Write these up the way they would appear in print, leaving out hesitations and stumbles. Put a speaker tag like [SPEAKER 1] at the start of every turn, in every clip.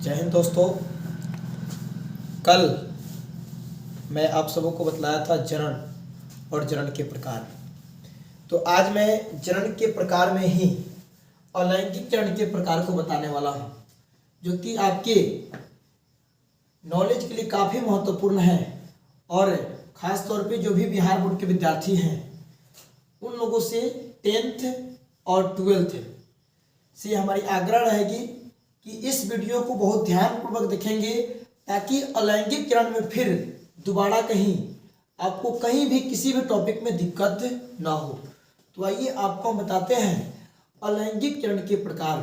[SPEAKER 1] जय हिंद दोस्तों। कल मैं आप सबों को बतलाया था जरण और जरण के प्रकार। तो आज मैं जरण के प्रकार में ही अलैंगिक जरण के प्रकार को बताने वाला हूँ, जो कि आपके नॉलेज के लिए काफ़ी महत्वपूर्ण है। और ख़ास तौर पे जो भी बिहार बोर्ड के विद्यार्थी हैं उन लोगों से 10th और 12th से हमारी आग्रह रहेगी कि इस वीडियो को बहुत ध्यानपूर्वक देखेंगे, ताकि अलैंगिक चरण में फिर दोबारा कहीं आपको कहीं भी किसी भी टॉपिक में दिक्कत ना हो। तो आइए आपको हम बताते हैं अलैंगिक चरण के प्रकार।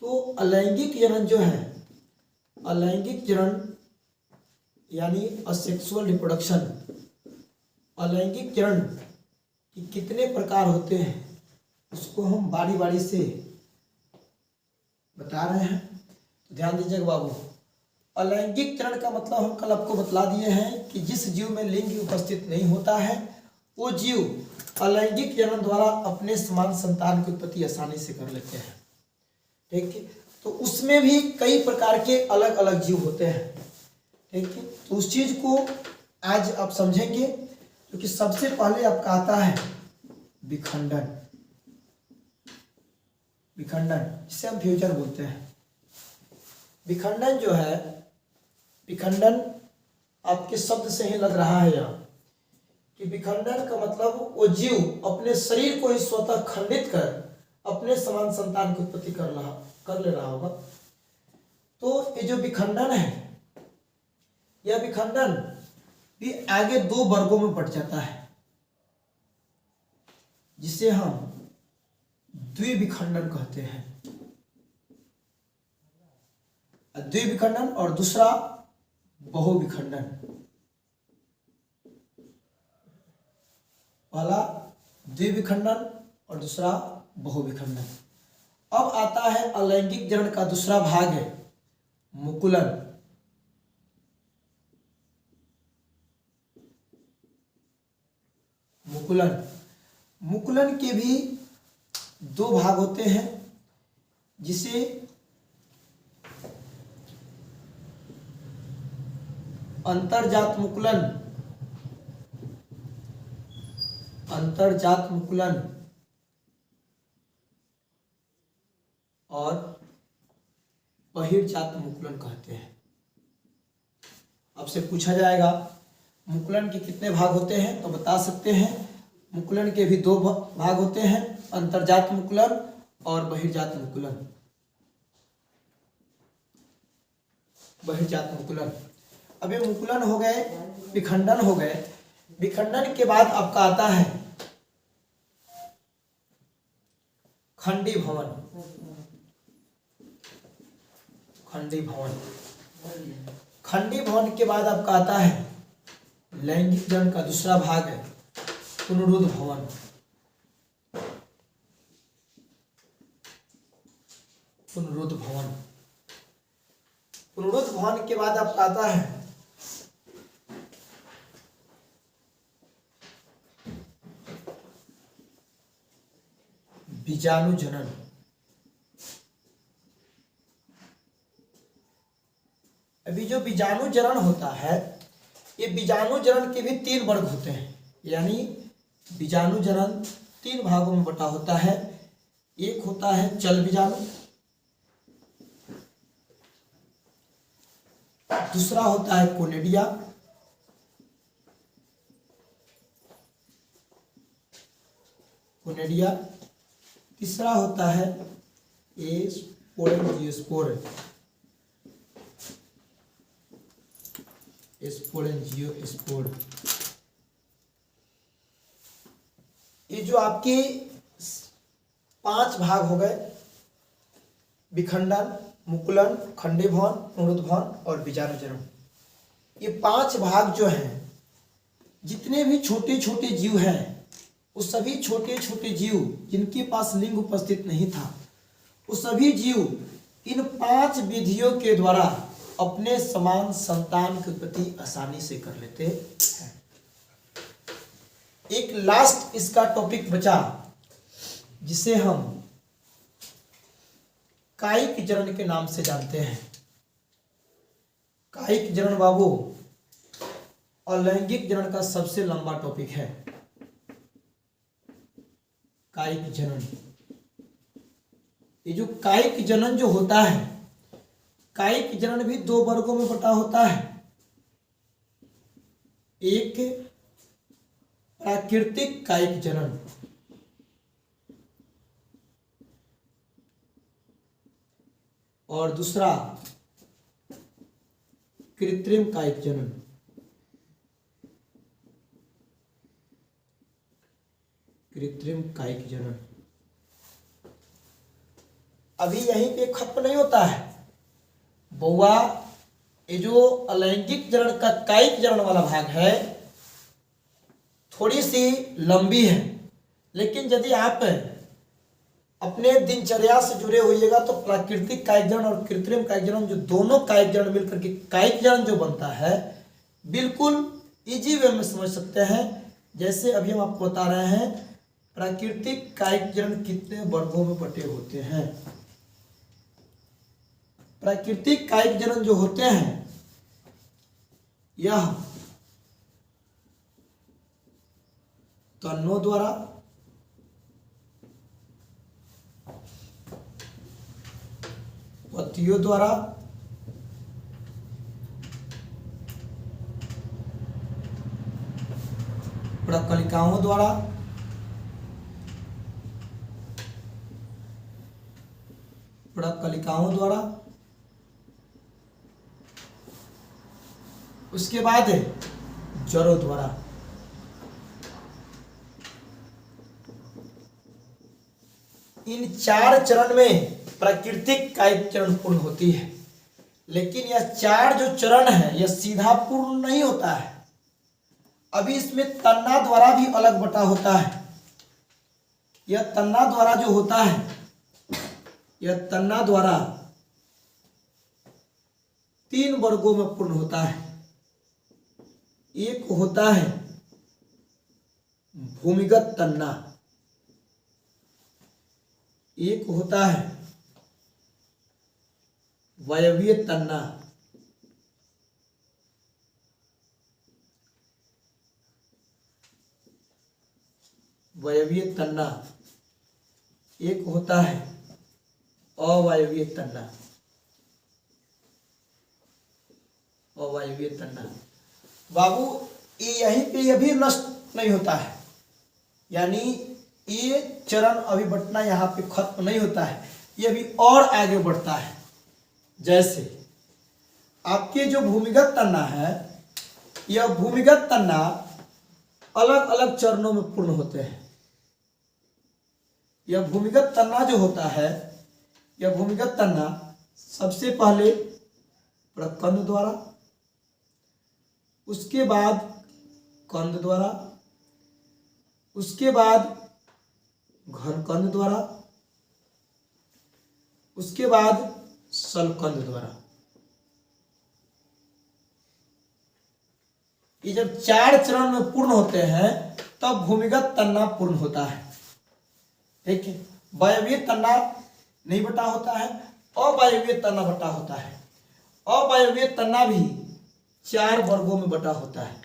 [SPEAKER 1] तो अलैंगिक चरण जो है, अलैंगिक चरण यानी असेक्सुअल रिप्रोडक्शन, अलैंगिक चरण कि कितने प्रकार होते हैं उसको हम बारी बारी से बता रहे हैं। तो ध्यान दीजिएगा बाबू। अलैंगिक चरण का मतलब हम कल आपको बतला दिए हैं कि जिस जीव में लिंग उपस्थित नहीं होता है वो जीव अलैंगिक चरण द्वारा अपने समान संतान की उत्पत्ति आसानी से कर लेते हैं। ठीक है, तो उसमें भी कई प्रकार के अलग अलग जीव होते हैं। ठीक है, तो उस चीज को आज आप समझेंगे, क्योंकि सबसे पहले आपका आता है विखंडन। विखंडन जिसे हम फ्यूजन बोलते हैं। विखंडन जो है, विखंडन आपके शब्द से ही लग रहा है यहाँ कि विखंडन का मतलब वो जीव अपने शरीर को ही स्वतः खंडित कर अपने समान संतान की उत्पत्ति कर ले रहा होगा। तो ये जो विखंडन है, यह विखंडन भी आगे दो वर्गों में बट जाता है, जिसे हम द्विविखंडन कहते हैं। द्विविखंडन और दूसरा बहुविखंडन। पहला द्विविखंडन और दूसरा बहुविखंडन। अब आता है अलैंगिक जरण का दूसरा भाग है मुकुलन। मुकुलन, मुकुलन के भी दो भाग होते हैं, जिसे अंतरजात मुकुलन, अंतरजात मुकुलन और बहिर्जात मुकुलन कहते हैं। आपसे पूछा जाएगा मुकुलन के कितने भाग होते हैं, तो बता सकते हैं मुकुलन के भी दो भाग होते हैं, अंतरजात मुकुलन और बहिर्जात मुकुलन। बहिर्जात मुकुलन। अब ये मुकुलन हो गए, विखंडन हो गए। विखंडन के बाद आपका आता है खंडी भवन। खंडी भवन। खंडी भवन के बाद आपका आता है लैंगिक जरण का दूसरा भाग है पुनरुद्ध भवन। पुनरुद्ध भवन। पुनरुद्ध भवन के बाद आपका आता है बीजाणु जनन। अभी जो बीजाणु जनन होता है, ये बीजाणु जनन के भी 3 वर्ग होते हैं, यानी बीजाणु जनन 3 भागों में बटा होता है। एक होता है चल बीजाणु, दूसरा होता है कोनिडिया, कोनिडिया, तीसरा होता है स्पोरेंजियोस्पोर, स्पोरेंजियोस्पोर। ये जो आपके 5 भाग हो गए, विखंडन, मुकुलन, खंडी भवन, पुनरुद्ध भवन और बीजाणु जनन। ये 5 भाग जो हैं, जितने भी छोटे छोटे जीव हैं, वो सभी छोटे छोटे जीव जिनके पास लिंग उपस्थित नहीं था, वो सभी जीव इन 5 विधियों के द्वारा अपने समान संतान की उत्पत्ति आसानी से कर लेते हैं। एक लास्ट इसका टॉपिक बचा, जिसे हम कायिक चरण के नाम से जानते हैं। कायिक जनन बाबू अलैंगिक जनन का सबसे लंबा टॉपिक है। कायिक जनन, ये जो कायिक जनन जो होता है, कायिक जनन भी दो वर्गों में बटा होता है। एक प्राकृतिक कायिक जनन और दूसरा कृत्रिम कायिक जनन। कृत्रिम कायिक जनन अभी यहीं पे खत्म नहीं होता है बउआ। ये जो अलैंगिक जनन का कायिक जनन वाला भाग है थोड़ी सी लंबी है, लेकिन यदि आप अपने दिनचर्या से जुड़े होइएगा तो प्राकृतिक कायिक जनन और कृत्रिम कायिक जनन, जो दोनों कायिक जनन मिलकर के कायिक जनन जो बनता है, बिल्कुल इजी वे में समझ सकते हैं। जैसे अभी हम आपको बता रहे हैं प्राकृतिक कायिक जनन कितने वर्गों में बटे होते हैं। प्राकृतिक कायिक जनन जो होते हैं यह तन्नों द्वारा, पत्तियों द्वारा, प्रकलिकाओं द्वारा, उसके बाद जड़ों द्वारा। इन चार चरण में प्राकृतिक कायिक चरण पूर्ण होती है, लेकिन यह चार जो चरण है यह सीधा पूर्ण नहीं होता है। अभी इसमें तन्ना द्वारा भी अलग बटा होता है। यह तन्ना द्वारा जो होता है, यह तन्ना द्वारा 3 वर्गों में पूर्ण होता है। एक होता है भूमिगत तन्ना, एक होता है वायवीय तन्ना, वायवीय तन्ना, एक होता है अवायवीय तन्ना, अवायवीय तन्ना। बाबू ये यहीं पे ये भी नष्ट नहीं होता है, यानी ये चरण अभी बटना यहाँ पे खत्म नहीं होता है, ये अभी और आगे बढ़ता है। जैसे आपके जो भूमिगत तन्ना है, यह भूमिगत तन्ना अलग अलग चरणों में पूर्ण होते हैं। यह भूमिगत तन्ना जो होता है, यह भूमिगत तन्ना सबसे पहले प्रकंद द्वारा, उसके बाद कंद द्वारा, उसके बाद घनकंद द्वारा, उसके बाद सलकंद द्वारा। ये जब 4 चरण में पूर्ण होते हैं तब भूमिगत तन्ना पूर्ण होता है। ठीक है, वायवीय तन्ना नहीं बटा होता है, अवायवीय तन्ना बटा होता है। अवायवीय तन्ना भी 4 वर्गों में बटा होता है।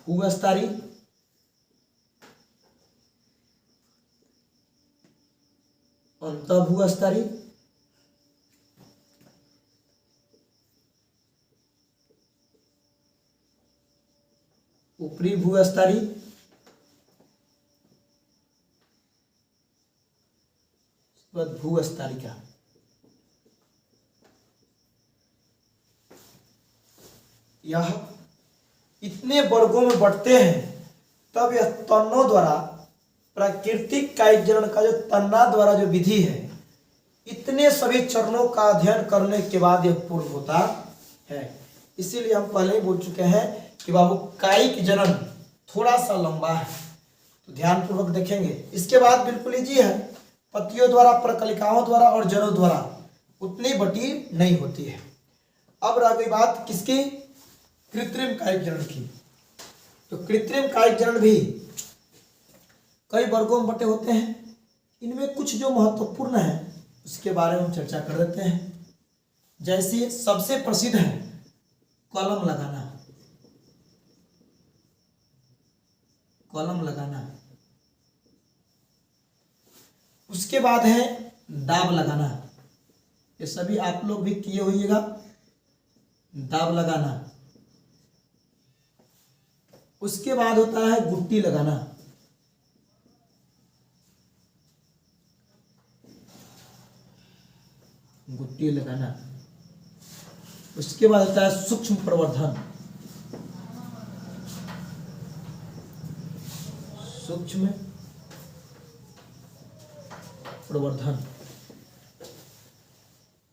[SPEAKER 1] भूस्तरी, अंतःभूस्तरी, ऊपरी भूस्तरी, भूस्तरिका। यह इतने वर्गों में बढ़ते हैं, तब यह तन्नों द्वारा प्राकृतिक कायिक जनन का जो तन्ना द्वारा जो विधि है, इतने सभी चरणों का अध्ययन करने के बाद यह पूर्ण होता है। इसीलिए हम पहले ही बोल चुके हैं कि बाबू कायिक जनन थोड़ा सा लंबा है, तो ध्यानपूर्वक देखेंगे। इसके बाद बिल्कुल इजी है, पत्तियों द्वारा, प्रकलिकाओं द्वारा और जड़ों द्वारा उतनी बटी नहीं होती है। अब रह गई बात किसकी? कृत्रिम कायिक जनन की। तो कृत्रिम कायिक जनन भी कई वर्गों में बटे होते हैं। इनमें कुछ जो महत्वपूर्ण है उसके बारे में हम चर्चा कर देते हैं। जैसे सबसे प्रसिद्ध है कॉलम लगाना, कॉलम लगाना। उसके बाद है दाब लगाना, ये सभी आप लोग भी किए होइएगा, दाब लगाना। उसके बाद होता है गुट्टी लगाना, गुट्टी लगाना। उसके बाद होता है सूक्ष्म प्रवर्धन, सूक्ष्म प्रवर्धन।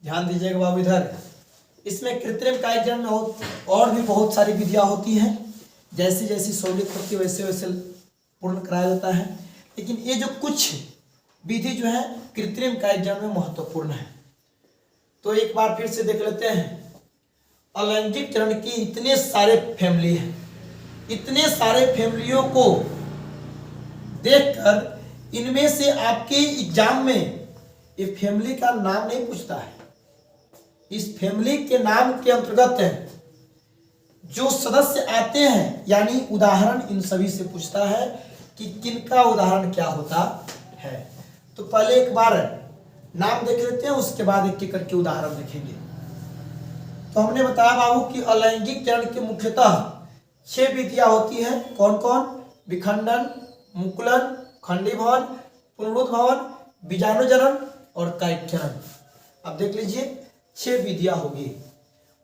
[SPEAKER 1] ध्यान दीजिएगा बाबू इधर, इसमें कृत्रिम कायजन में और भी बहुत सारी विधियां होती हैं, जैसी जैसी सहूलियत होती है वैसे वैसे पूर्ण कराया जाता है। लेकिन ये जो कुछ विधि जो है कृत्रिम कायजन में महत्वपूर्ण है। तो एक बार फिर से देख लेते हैं। अलैंगिक चरण की इतने सारे फैमिली हैं, इतने सारे फैमिलियों को देखकर इनमें से आपके एग्जाम में ये फैमिली का नाम नहीं पूछता है। इस फैमिली के नाम के अंतर्गत जो सदस्य आते हैं यानी उदाहरण इन सभी से पूछता है कि किनका उदाहरण क्या होता है। तो पहले एक बार नाम देख लेते हैं, उसके बाद एक एक करके उदाहरण देखेंगे। तो हमने बताया बाबू कि अलैंगिक चरण के मुख्यतः 6 विधियां होती हैं। कौन कौन? विखंडन, मुकुलन, खंडीभवन, पुनरुद्भवन, बीजाणुजनन और कायिकचरण। अब देख लीजिए 6 विधियां होगी।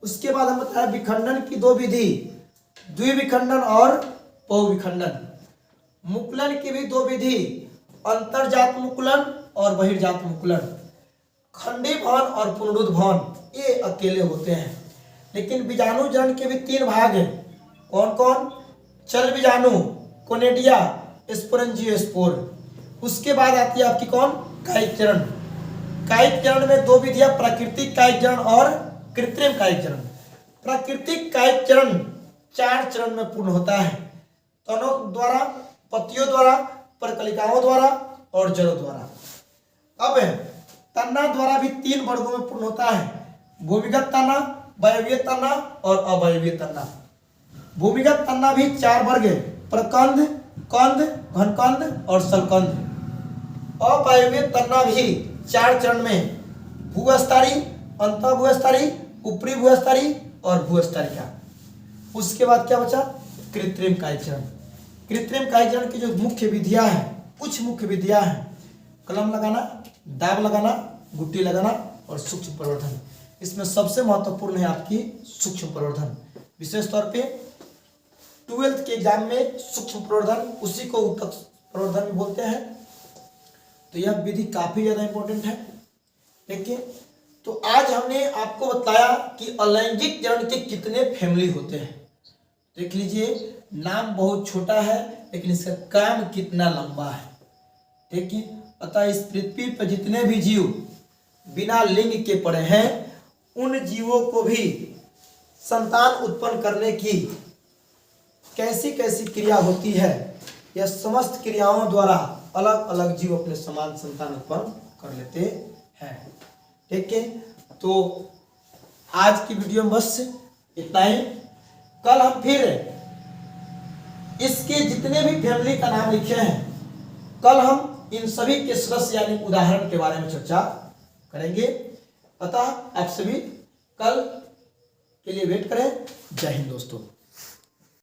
[SPEAKER 1] उसके बाद हम बताया विखंडन की 2 विधि, द्विविखंडन और बहुविखंडन। मुकुलन की भी 2 विधि, अंतर्जात मुकुलन और बहिर्जात मुकुलन। खंडीभवन और पुनरुद्भवन ये अकेले होते हैं। लेकिन बीजाणुजनन के भी 3 भाग हैं। कौन कौन? चल बीजाणु, कोनेडिया, स्पोरेंजियोस्पोर। उसके बाद आती है आपकी कौन? कायिक चरण। कायिक चरण में 2 विधियां, प्राकृतिक कायिक चरण और कृत्रिम कायिक चरण। प्राकृतिक कायिक चरण 4 चरण में पूर्ण होता है, तनों द्वारा, पत्तियों द्वारा, परकलिकाओं द्वारा और जड़ों द्वारा। अब तना द्वारा भी 3 वर्गों में पूर्ण होता है, भूमिगत तना, वायवीय तना और अवायवीय तना। भूमिगत तना भी 4 वर्ग है, प्रकंद, कंद, घनकंद और सलकंद। अवायवीय तना भी 4 चरण में, भूस्तरी, अंतः भूस्तरी, ऊपरी भूस्तरी और भूस्तरिका। उसके बाद क्या बचा? कृत्रिम कायिक चरण। कृत्रिम कायिक चरण की जो मुख्य विधियां हैं, कुछ मुख्य विधियां हैं, कलम लगाना, दाब लगाना, गुट्टी लगाना और सूक्ष्म प्रवर्धन। इसमें सबसे महत्वपूर्ण है आपकी सूक्ष्म प्रवर्धन। विशेष तौर पे 12th के एग्जाम में सूक्ष्म प्रवर्धन, उसी को उत्तक प्रवर्धन भी बोलते हैं। तो यह विधि काफी ज्यादा इंपॉर्टेंट है। देखिए, तो आज हमने आपको बताया कि अलैंगिक चरण के कितने फैमिली होते हैं। देख लीजिए, नाम बहुत छोटा है लेकिन इसका काम कितना लंबा है। देखिए, अतः इस पृथ्वी पर जितने भी जीव बिना लिंग के पड़े हैं, उन जीवों को भी संतान उत्पन्न करने की कैसी कैसी क्रिया होती है, यह समस्त क्रियाओं द्वारा अलग अलग जीव अपने समान संतान उत्पन्न कर लेते हैं। ठीक है, तो आज की वीडियो में बस इतना ही। कल हम फिर इसके जितने भी फैमिली का नाम लिखे हैं, कल हम इन सभी के सदस्य यानी उदाहरण के बारे में चर्चा करेंगे। अतः आप सभी कल के लिए वेट करें। जय हिंद दोस्तों।